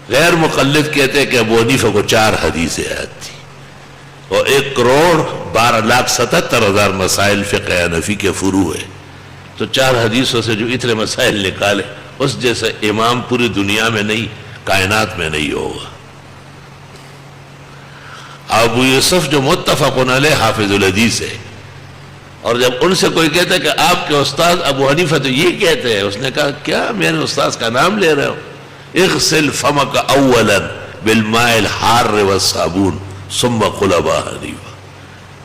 غیر مقلد کہتے ہیں کہ ابو حنیفہ کو 4 حدیثیں آتی تھی اور 1,12,77,000 مسائل فقہ حنفی کے فروع ہے، تو 4 حدیثوں سے جو اتنے مسائل نکالے، اس جیسے امام پوری دنیا میں نہیں، کائنات میں نہیں ہوگا۔ ابو یوسف جو متفق علیہ حافظ الحدیث ہے، اور جب ان سے کوئی کہتا ہے کہ آپ کے استاد ابو حنیفہ تو یہ کہتے ہیں، اس نے کہا کیا میرے استاد کا نام لے رہے ہو؟ اغسل فمک اولا بالماء الحار والصابون ثم قل ابا حنیفہ،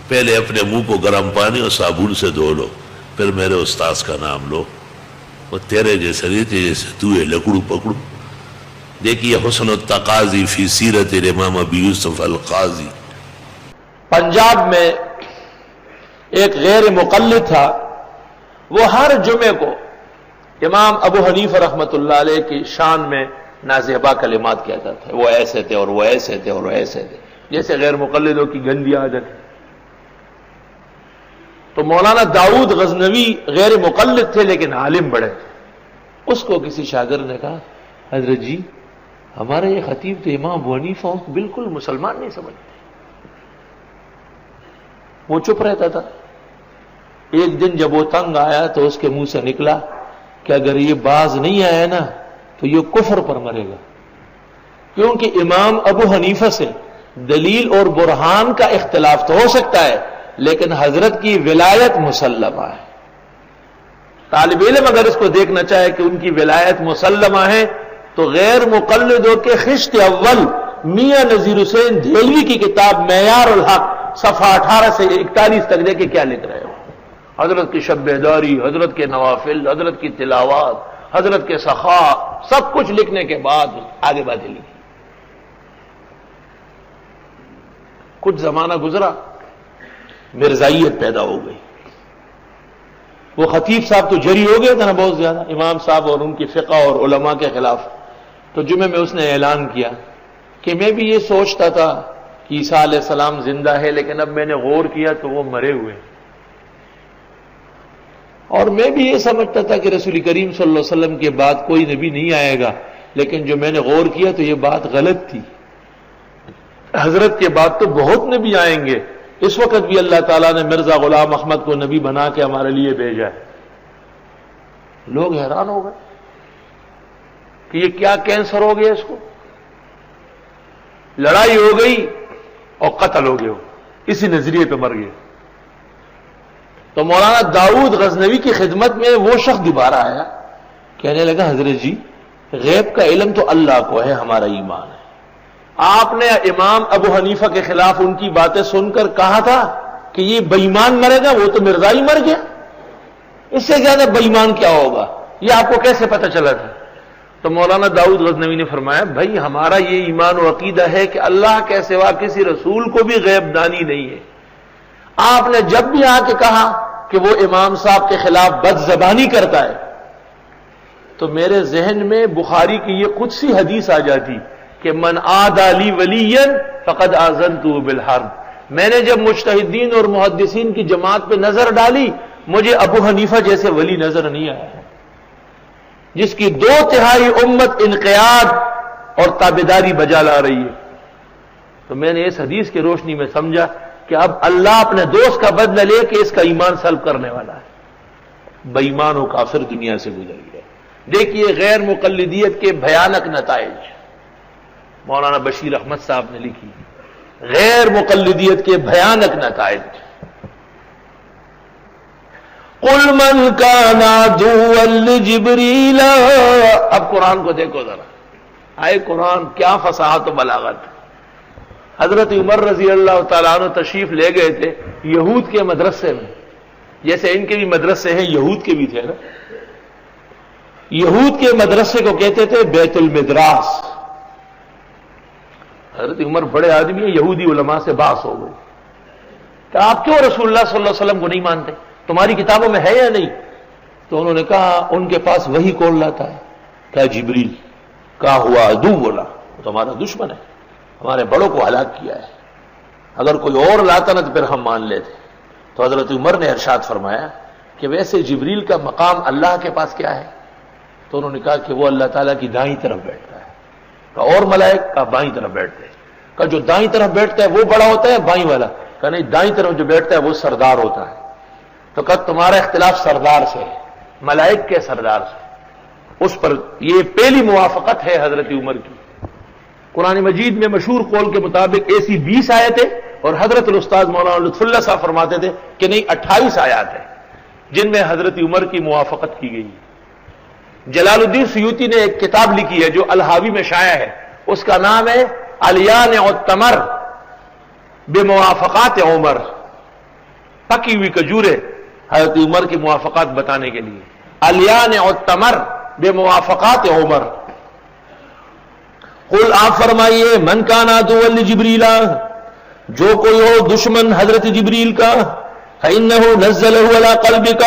پہلے اپنے منہ کو گرم پانی اور صابن سے دھو لو، پھر میرے استاد کا نام لو۔ وہ تیرے جیسے نہیں تھے جیسے تو ہے لکڑو پکڑو۔ دیکھیے حسن التقاضی فی سیرت الامام ابی یوسف القاضی۔ پنجاب میں ایک غیر مقلد تھا، وہ ہر جمعے کو امام ابو حنیفہ رحمۃ اللہ علیہ کی شان میں نازیبا کلمات کہتا تھا، وہ ایسے تھے اور وہ ایسے تھے اور وہ ایسے تھے، جیسے غیر مقلدوں کی گندی عادت ہے۔ تو مولانا داؤد غزنوی غیر مقلد تھے لیکن عالم بڑے تھے۔ اس کو کسی شاگرد نے کہا حضرت جی ہمارے یہ خطیب تھے امام ابو حنیفہ بالکل مسلمان نہیں سمجھتے۔ وہ چپ رہتا تھا۔ ایک دن جب وہ تنگ آیا تو اس کے منہ سے نکلا کہ اگر یہ باز نہیں آیا نا تو یہ کفر پر مرے گا، کیونکہ امام ابو حنیفہ سے دلیل اور برہان کا اختلاف تو ہو سکتا ہے لیکن حضرت کی ولایت مسلمہ ہے۔ طالب علم اگر اس کو دیکھنا چاہے کہ ان کی ولایت مسلمہ ہے تو غیر مقلدوں کے خشت اول میاں نذیر حسین دہلوی کی کتاب معیار الحق صفحہ 18 سے 41 تک دیکھیں کیا لکھ رہے ہو۔ حضرت کی شب بیداری، حضرت کے نوافل، حضرت کی تلاوات، حضرت کے سخا، سب کچھ لکھنے کے بعد آگے باتیں لکھی۔ کچھ زمانہ گزرا، مرزائیت پیدا ہو گئی۔ وہ خطیب صاحب تو جری ہو گئے تھے نا بہت زیادہ امام صاحب اور ان کی فقہ اور علماء کے خلاف، تو جمعے میں اس نے اعلان کیا کہ میں بھی یہ سوچتا تھا کہ عیسیٰ علیہ السلام زندہ ہے، لیکن اب میں نے غور کیا تو وہ مرے ہوئے، اور میں بھی یہ سمجھتا تھا کہ رسول کریم صلی اللہ علیہ وسلم کے بعد کوئی نبی نہیں آئے گا، لیکن جو میں نے غور کیا تو یہ بات غلط تھی، حضرت کے بعد تو بہت نبی آئیں گے۔ اس وقت بھی اللہ تعالیٰ نے مرزا غلام احمد کو نبی بنا کے ہمارے لیے بھیجا ہے۔ لوگ حیران ہو گئے کہ یہ کیا کینسر ہو گیا، اس کو لڑائی ہو گئی اور قتل ہو گیا، اسی نظریے پہ مر گئے۔ تو مولانا داؤد غزنوی کی خدمت میں وہ شخص دوبارہ آیا، کہنے لگا حضرت جی غیب کا علم تو اللہ کو ہے، ہمارا ایمان ہے، آپ نے امام ابو حنیفہ کے خلاف ان کی باتیں سن کر کہا تھا کہ یہ بے ایمان مرے گا، وہ تو مرزائی مر گیا، اس سے زیادہ بے ایمان کیا ہوگا، یہ آپ کو کیسے پتہ چلا تھا؟ تو مولانا داؤد غزنوی نے فرمایا بھائی ہمارا یہ ایمان و عقیدہ ہے کہ اللہ کے سوا کسی رسول کو بھی غیب دانی نہیں ہے۔ آپ نے جب بھی آ کے کہا کہ وہ امام صاحب کے خلاف بد زبانی کرتا ہے تو میرے ذہن میں بخاری کی یہ قدسی حدیث آ جاتی کہ من عادی لی ولیا فقد آذنتہ بالحرب۔ میں نے جب مجتہدین اور محدثین کی جماعت پہ نظر ڈالی مجھے ابو حنیفہ جیسے ولی نظر نہیں آیا جس کی 2/3 امت انقیاد اور تابعداری بجا لا رہی ہے۔ تو میں نے اس حدیث کی روشنی میں سمجھا کہ اب اللہ اپنے دوست کا بدلہ لے کے اس کا ایمان سلب کرنے والا ہے۔ بے ایمان و کافر دنیا سے گزر گئے۔ دیکھیے غیر مقلدیت کے بھیانک نتائج مولانا بشیر احمد صاحب نے لکھی، غیر مقلدیت کے بھیانک نتائج۔ قل من کان عدوا لجبریل، اب قرآن کو دیکھو ذرا، آئے قرآن کیا فصاحت و بلاغت۔ حضرت عمر رضی اللہ تعالیٰ عنہ تشریف لے گئے تھے یہود کے مدرسے میں، جیسے ان کے بھی مدرسے ہیں یہود کے بھی تھے نا، یہود کے مدرسے کو کہتے تھے بیت المدراس۔ حضرت عمر بڑے آدمی ہیں، یہودی علماء سے بحث ہو گئی کہ آپ کیوں رسول اللہ صلی اللہ علیہ وسلم کو نہیں مانتے، تمہاری کتابوں میں ہے یا نہیں؟ تو انہوں نے کہا ان کے پاس وہی کون لاتا ہے؟ کیا جبریل؟ کہا ہوا عدو، بولا وہ تو ہمارا دشمن ہے، ہمارے بڑوں کو ہلاک کیا ہے، اگر کوئی اور لاتا نا تو پھر ہم مان لیتے۔ تو حضرت عمر نے ارشاد فرمایا کہ ویسے جبریل کا مقام اللہ کے پاس کیا ہے؟ تو انہوں نے کہا کہ وہ اللہ تعالیٰ کی دائیں طرف بیٹھتا ہے۔ اور ملائک؟ کہا بائیں طرف بیٹھتے ہیں۔ کہا جو دائیں طرف بیٹھتا ہے وہ بڑا ہوتا ہے بائیں والا؟ کہا نہیں، دائیں طرف جو بیٹھتا ہے وہ سردار ہوتا ہے۔ تو کہا تمہارا اختلاف سردار سے ہے، ملائک کے سردار سے۔ اس پر یہ پہلی موافقت ہے حضرت عمر کی۔ قرآن مجید میں مشہور قول کے مطابق ایسی 20 آیتیں، اور حضرت الاستاذ مولانا لطف اللہ صاحب فرماتے تھے کہ نہیں 28 آیات ہیں جن میں حضرت عمر کی موافقت کی گئی ہے۔ جلال الدین سیوطی نے ایک کتاب لکھی ہے جو الحاوی میں شائع ہے، اس کا نام ہے الیان التمر بموافقات عمر، پکی ہوئی کھجوریں حضرت عمر کی موافقات بتانے کے لیے۔ الیان التمر بموافقات عمر۔ قل آپ فرمائیے من کان عدوا لجبریل، جو کوئی ہو دشمن حضرت جبریل کا، فإنه نزله على قلبك،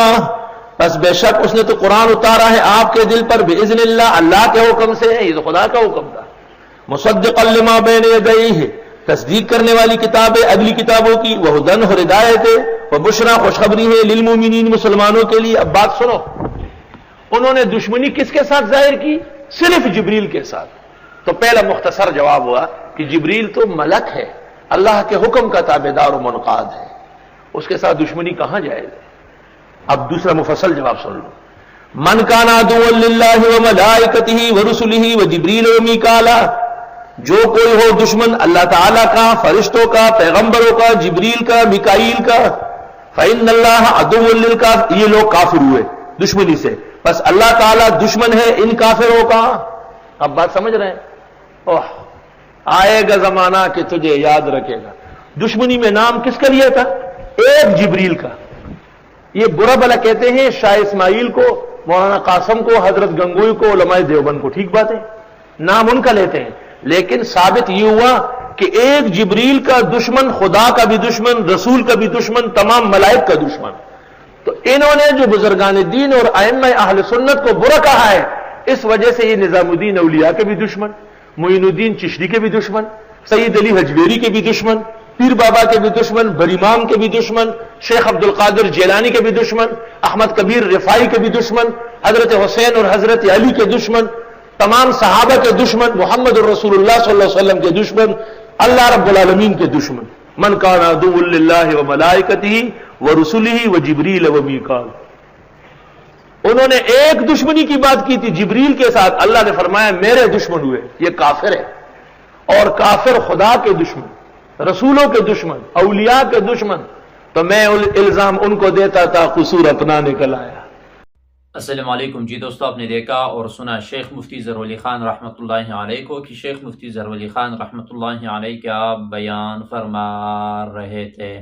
بس بے شک اس نے تو قرآن اتارا ہے آپ کے دل پر، بإذن اللہ، اللہ کے حکم سے، یہ تو خدا کا حکم تھا، مصدقا لما بین یدیہ، تصدیق کرنے والی کتاب ہے اگلی کتابوں کی، وہدن اور ہدایت ہے، وبشرا خوشخبری ہے، للمؤمنین مسلمانوں کے لیے۔ اب بات سنو، انہوں نے دشمنی کس کے ساتھ ظاہر کی؟ صرف جبریل کے ساتھ۔ تو پہلا مختصر جواب ہوا کہ جبریل تو ملک ہے، اللہ کے حکم کا تابعدار و منقاد ہے، اس کے ساتھ دشمنی کہاں جائے گا؟ اب دوسرا مفصل جواب سن لو۔ من کان عدوا للہ وملائکتہ ورسلہ وجبریل ومیکال، جو کوئی ہو دشمن اللہ تعالیٰ کا، فرشتوں کا، پیغمبروں کا، جبریل کا، میکائیل کا، فإن اللہ عدو للکافرین، یہ لوگ کافر ہوئے دشمنی سے، بس اللہ تعالیٰ دشمن ہے ان کافروں کا۔ اب بات سمجھ رہے ہیں؟ اوہ، آئے گا زمانہ کہ تجھے یاد رکھے گا دشمنی میں نام کس کا لیا تھا؟ ایک جبریل کا۔ یہ برا بلا کہتے ہیں شاہ اسماعیل کو، مولانا قاسم کو، حضرت گنگوئی کو، علماء دیوبند کو، ٹھیک بات ہے، نام ان کا لیتے ہیں، لیکن ثابت یہ ہوا کہ ایک جبریل کا دشمن خدا کا بھی دشمن، رسول کا بھی دشمن، تمام ملائک کا دشمن۔ تو انہوں نے جو بزرگان دین اور ائمہ اہل سنت کو برا کہا ہے، اس وجہ سے یہ نظام الدین اولیاء کے بھی دشمن، معین الدین چشتی کے بھی دشمن، سید علی حجویری کے بھی دشمن، پیر بابا کے بھی دشمن، بریمام کے بھی دشمن، شیخ عبد القادر جیلانی کے بھی دشمن، احمد کبیر رفاعی کے بھی دشمن، حضرت حسین اور حضرت علی کے دشمن، تمام صحابہ کے دشمن، محمد الرسول اللہ صلی اللہ علیہ وسلم کے دشمن، اللہ رب العالمین کے دشمن۔ من کان عدو للہ وملائکتہ ورسلہ وجبریل ومیکال۔ انہوں نے ایک دشمنی کی بات کی تھی جبریل کے ساتھ، اللہ نے فرمایا میرے دشمن ہوئے، یہ کافر ہے، اور کافر خدا کے دشمن، رسولوں کے دشمن، اولیاء کے دشمن۔ تو میں الزام ان کو دیتا تھا، قصور اپنا نکل آیا۔ السلام علیکم جی دوستو، آپ نے دیکھا اور سنا شیخ مفتی ظہور علی خان رحمۃ اللہ علیہ کو کہ شیخ مفتی ظہور علی خان رحمۃ اللہ علیہ کیا بیان فرما رہے تھے۔